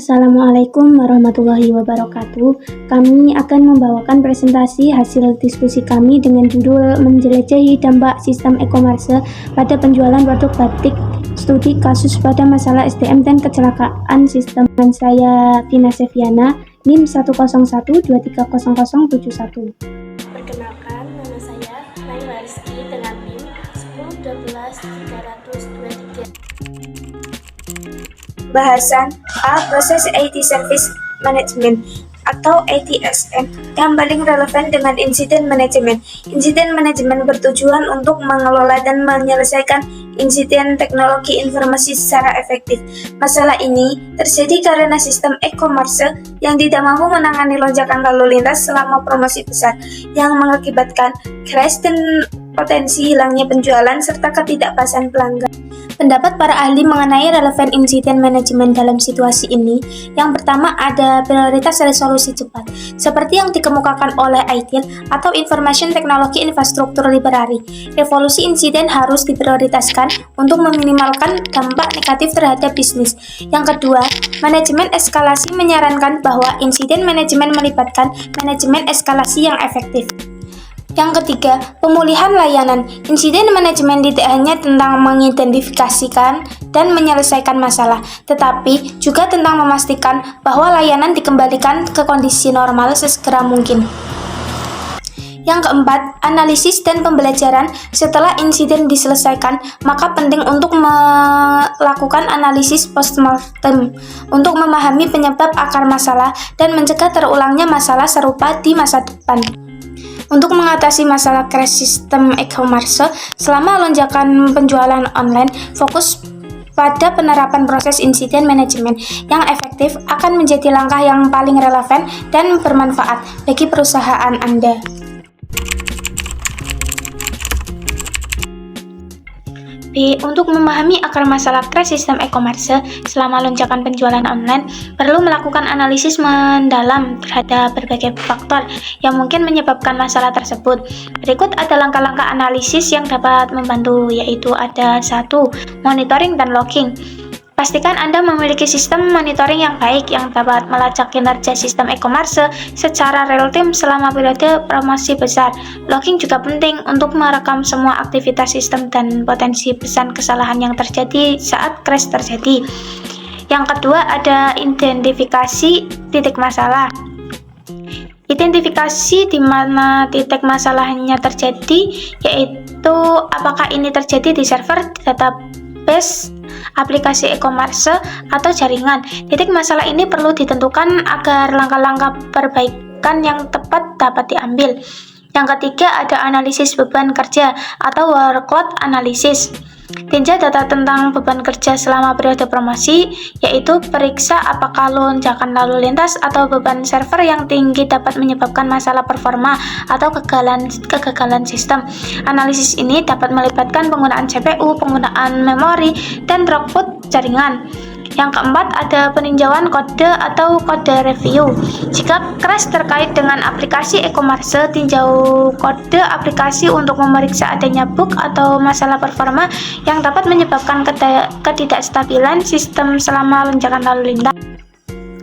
Assalamualaikum warahmatullahi wabarakatuh. Kami akan membawakan presentasi hasil diskusi kami dengan judul Menjelajahi Dampak Sistem E-commerce pada Penjualan Produk Batik, Studi Kasus pada Masalah SDM dan Kecelakaan Sistem. Dan saya Vina Seviana, NIM 101230071. Perkenalkan, nama saya Naila Rizky dengan NIM 1012323. Bahasan A. Proses IT Service Management atau ATSM yang paling relevan dengan insiden manajemen. Insiden manajemen bertujuan untuk mengelola dan menyelesaikan insiden teknologi informasi secara efektif. Masalah ini terjadi karena sistem e-commerce yang tidak mampu menangani lonjakan lalu lintas selama promosi besar yang mengakibatkan crash dan potensi hilangnya penjualan serta ketidakpasan pelanggan. Pendapat para ahli mengenai relevan insiden manajemen dalam situasi ini, yang pertama ada prioritas resolusi cepat, seperti yang dikemukakan oleh ITIL atau Information Technology Infrastructure Library. Revolusi insiden harus diprioritaskan untuk meminimalkan dampak negatif terhadap bisnis. Yang kedua, manajemen eskalasi menyarankan bahwa insiden manajemen melibatkan manajemen eskalasi yang efektif. Yang ketiga, pemulihan layanan. Insiden manajemen tidak hanya tentang mengidentifikasikan dan menyelesaikan masalah, tetapi juga tentang memastikan bahwa layanan dikembalikan ke kondisi normal sesegera mungkin. Yang keempat, analisis dan pembelajaran. Setelah insiden diselesaikan, maka penting untuk melakukan analisis postmortem untuk memahami penyebab akar masalah dan mencegah terulangnya masalah serupa di masa depan. Untuk mengatasi masalah crash sistem e-commerce selama lonjakan penjualan online, fokus pada penerapan proses insiden manajemen yang efektif akan menjadi langkah yang paling relevan dan bermanfaat bagi perusahaan Anda. B. Untuk memahami akar masalah crash sistem e-commerce selama lonjakan penjualan online, perlu melakukan analisis mendalam terhadap berbagai faktor yang mungkin menyebabkan masalah tersebut. Berikut ada langkah-langkah analisis yang dapat membantu, yaitu ada 1. Monitoring dan logging. Pastikan Anda memiliki sistem monitoring yang baik yang dapat melacak kinerja sistem e-commerce secara real-time selama periode promosi besar. Logging juga penting untuk merekam semua aktivitas sistem dan potensi pesan kesalahan yang terjadi saat crash terjadi. Yang kedua ada identifikasi titik masalah. Identifikasi di mana titik masalahnya terjadi, yaitu apakah ini terjadi di server, database, aplikasi e-commerce, atau jaringan. Titik masalah ini perlu ditentukan agar langkah-langkah perbaikan yang tepat dapat diambil. Yang ketiga ada analisis beban kerja atau workload analysis. Tinjau data tentang beban kerja selama periode promosi, yaitu periksa apakah lonjakan lalu lintas atau beban server yang tinggi dapat menyebabkan masalah performa atau kegagalan sistem. Analisis ini dapat melibatkan penggunaan CPU, penggunaan memori, dan throughput jaringan. Yang keempat ada peninjauan kode atau kode review. Jika crash terkait dengan aplikasi e-commerce, tinjau kode aplikasi untuk memeriksa adanya bug atau masalah performa yang dapat menyebabkan ketidakstabilan sistem selama lonjakan lalu lintas.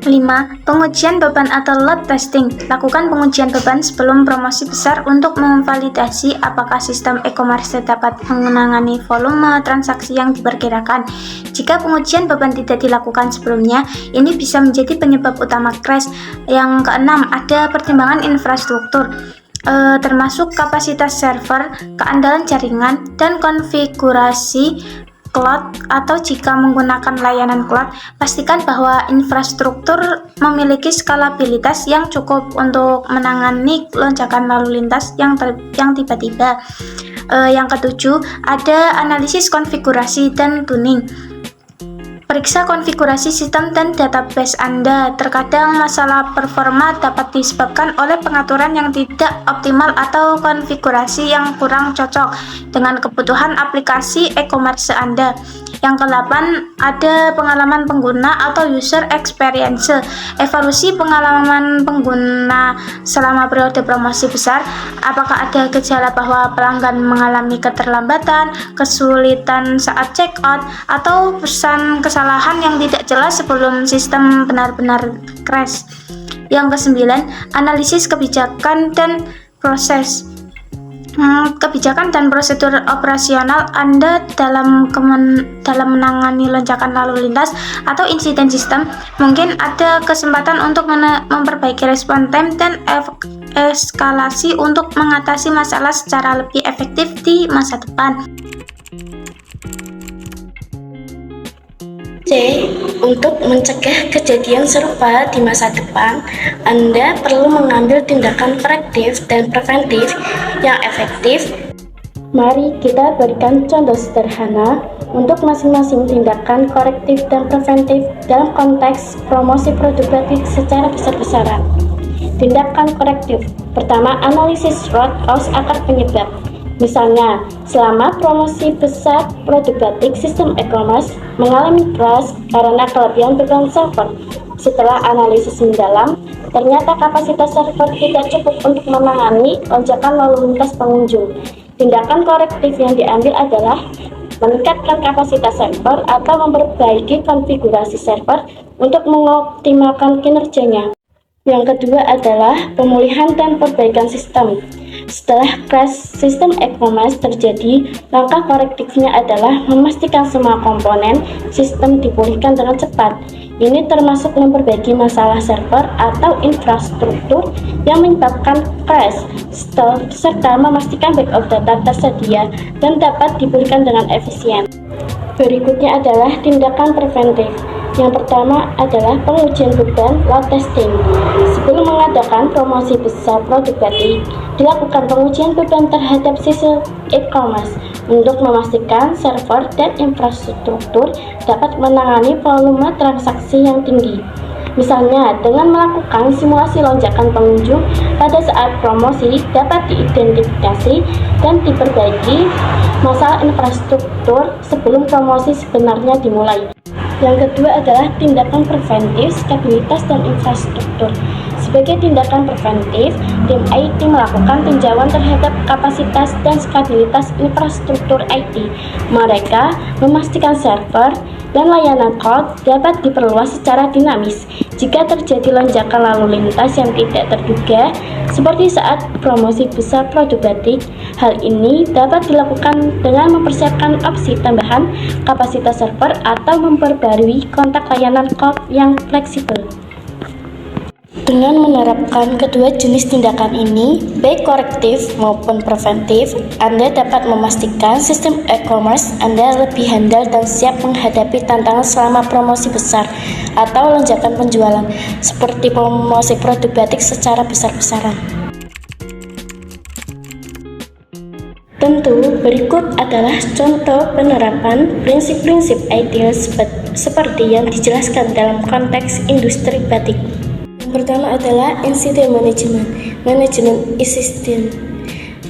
5. Pengujian beban atau load testing. Lakukan pengujian beban sebelum promosi besar untuk memvalidasi apakah sistem e-commerce dapat menangani volume transaksi yang diperkirakan. Jika pengujian beban tidak dilakukan sebelumnya, ini bisa menjadi penyebab utama crash. Yang keenam, ada pertimbangan infrastruktur, termasuk kapasitas server, keandalan jaringan, dan konfigurasi cloud, atau jika menggunakan layanan cloud, pastikan bahwa infrastruktur memiliki skalabilitas yang cukup untuk menangani lonjakan lalu lintas yang tiba-tiba. Yang ketujuh, ada analisis konfigurasi dan tuning. Periksa konfigurasi sistem dan database Anda. Terkadang masalah performa dapat disebabkan oleh pengaturan yang tidak optimal atau konfigurasi yang kurang cocok dengan kebutuhan aplikasi e-commerce Anda. Yang ke-8 ada pengalaman pengguna atau user experience. Evaluasi pengalaman pengguna selama periode promosi besar. Apakah ada gejala bahwa pelanggan mengalami keterlambatan, kesulitan saat check out, atau pesan kesalahan kesalahan yang tidak jelas sebelum sistem benar-benar crash. Yang kesembilan, analisis kebijakan dan proses. Kebijakan dan prosedur operasional Anda dalam menangani lonjakan lalu lintas atau insiden sistem. Mungkin ada kesempatan untuk memperbaiki respon time dan eskalasi untuk mengatasi masalah secara lebih efektif di masa depan. C. Untuk mencegah kejadian serupa di masa depan, Anda perlu mengambil tindakan korektif dan preventif yang efektif. Mari kita berikan contoh sederhana untuk masing-masing tindakan korektif dan preventif dalam konteks promosi produk batik secara besar-besaran. Tindakan korektif. Pertama, analisis root cause akar penyebab. Misalnya, selama promosi besar produk batik, sistem e-commerce mengalami crash karena kelebihan beban server. Setelah analisis mendalam, ternyata kapasitas server tidak cukup untuk menangani lonjakan lalu lintas pengunjung. Tindakan korektif yang diambil adalah meningkatkan kapasitas server atau memperbaiki konfigurasi server untuk mengoptimalkan kinerjanya. Yang kedua adalah pemulihan dan perbaikan sistem. Setelah crash sistem e-commerce terjadi, langkah korektifnya adalah memastikan semua komponen sistem dipulihkan dengan cepat. Ini termasuk memperbaiki masalah server atau infrastruktur yang menyebabkan crash, serta memastikan backup data tersedia dan dapat dipulihkan dengan efisien. Berikutnya adalah tindakan preventif. Yang pertama adalah pengujian beban load testing. Sebelum mengadakan promosi besar produk batik, dilakukan pengujian beban terhadap sistem e-commerce untuk memastikan server dan infrastruktur dapat menangani volume transaksi yang tinggi. Misalnya, dengan melakukan simulasi lonjakan pengunjung pada saat promosi dapat diidentifikasi dan diperbaiki masalah infrastruktur sebelum promosi sebenarnya dimulai. Yang kedua adalah tindakan preventif, stabilitas dan infrastruktur. Sebagai tindakan preventif, tim IT melakukan tinjauan terhadap kapasitas dan stabilitas infrastruktur IT. Mereka memastikan server dan layanan cloud dapat diperluas secara dinamis jika terjadi lonjakan lalu lintas yang tidak terduga, seperti saat promosi besar produk batik. Hal ini dapat dilakukan dengan mempersiapkan opsi tambahan kapasitas server atau memperbarui kontak layanan cloud yang fleksibel. Dengan menerapkan kedua jenis tindakan ini, baik korektif maupun preventif, Anda dapat memastikan sistem e-commerce Anda lebih handal dan siap menghadapi tantangan selama promosi besar atau lonjakan penjualan, seperti promosi produk batik secara besar-besaran. Tentu, berikut adalah contoh penerapan prinsip-prinsip ideal seperti yang dijelaskan dalam konteks industri batik. Pertama adalah incident management, manajemen insiden.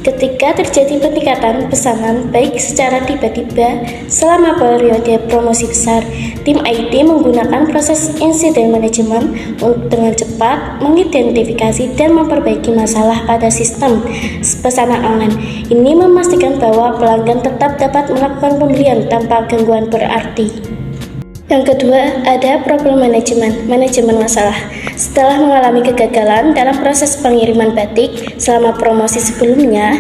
Ketika terjadi peningkatan pesanan baik secara tiba-tiba selama periode promosi besar, tim IT menggunakan proses incident management untuk dengan cepat mengidentifikasi dan memperbaiki masalah pada sistem pesanan online. Ini memastikan bahwa pelanggan tetap dapat melakukan pembelian tanpa gangguan berarti. Yang kedua, ada problem management, manajemen masalah. Setelah mengalami kegagalan dalam proses pengiriman batik selama promosi sebelumnya,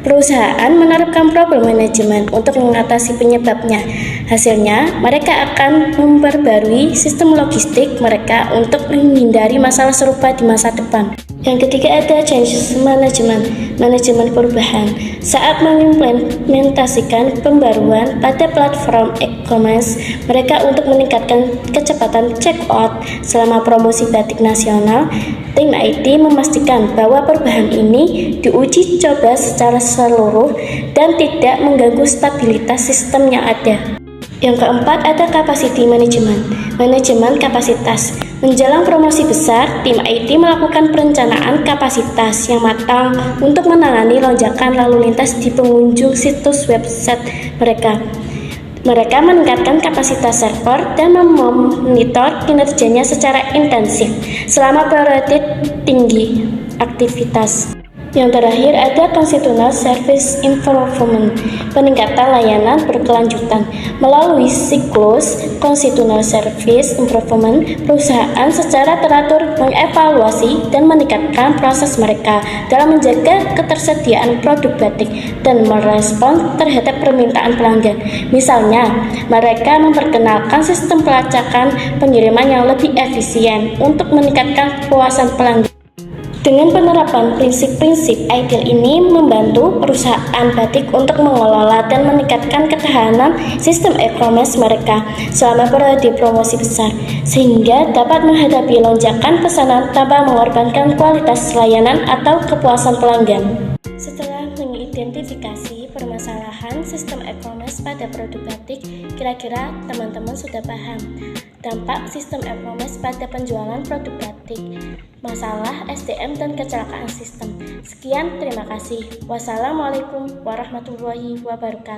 perusahaan menerapkan problem management untuk mengatasi penyebabnya. Hasilnya, mereka akan memperbarui sistem logistik mereka untuk menghindari masalah serupa di masa depan. Yang ketiga ada change management, manajemen perubahan. Saat mengimplementasikan pembaruan pada platform e-commerce, mereka untuk meningkatkan kecepatan checkout selama promosi batik nasional, tim IT memastikan bahwa perubahan ini diuji coba secara seluruh dan tidak mengganggu stabilitas sistem yang ada. Yang keempat ada capacity management, manajemen kapasitas. Menjelang promosi besar, tim IT melakukan perencanaan kapasitas yang matang untuk menangani lonjakan lalu lintas di pengunjung situs website mereka. Mereka meningkatkan kapasitas server dan memonitor kinerjanya secara intensif selama periode tinggi aktivitas. Yang terakhir ada Continuous Service Improvement, peningkatan layanan berkelanjutan. Melalui siklus Continuous Service Improvement, perusahaan secara teratur mengevaluasi dan meningkatkan proses mereka dalam menjaga ketersediaan produk batik dan merespons terhadap permintaan pelanggan. Misalnya, mereka memperkenalkan sistem pelacakan pengiriman yang lebih efisien untuk meningkatkan kepuasan pelanggan. Dengan penerapan prinsip-prinsip ideal ini membantu perusahaan batik untuk mengelola dan meningkatkan ketahanan sistem e-commerce mereka selama periode promosi besar, sehingga dapat menghadapi lonjakan pesanan tanpa mengorbankan kualitas layanan atau kepuasan pelanggan. Setelah mengidentifikasi permasalahan sistem e-commerce pada produk batik, kira-kira teman-teman sudah paham dampak sistem e-commerce pada penjualan produk batik, masalah SDM dan kecelakaan sistem. Sekian, terima kasih. Wassalamualaikum warahmatullahi wabarakatuh.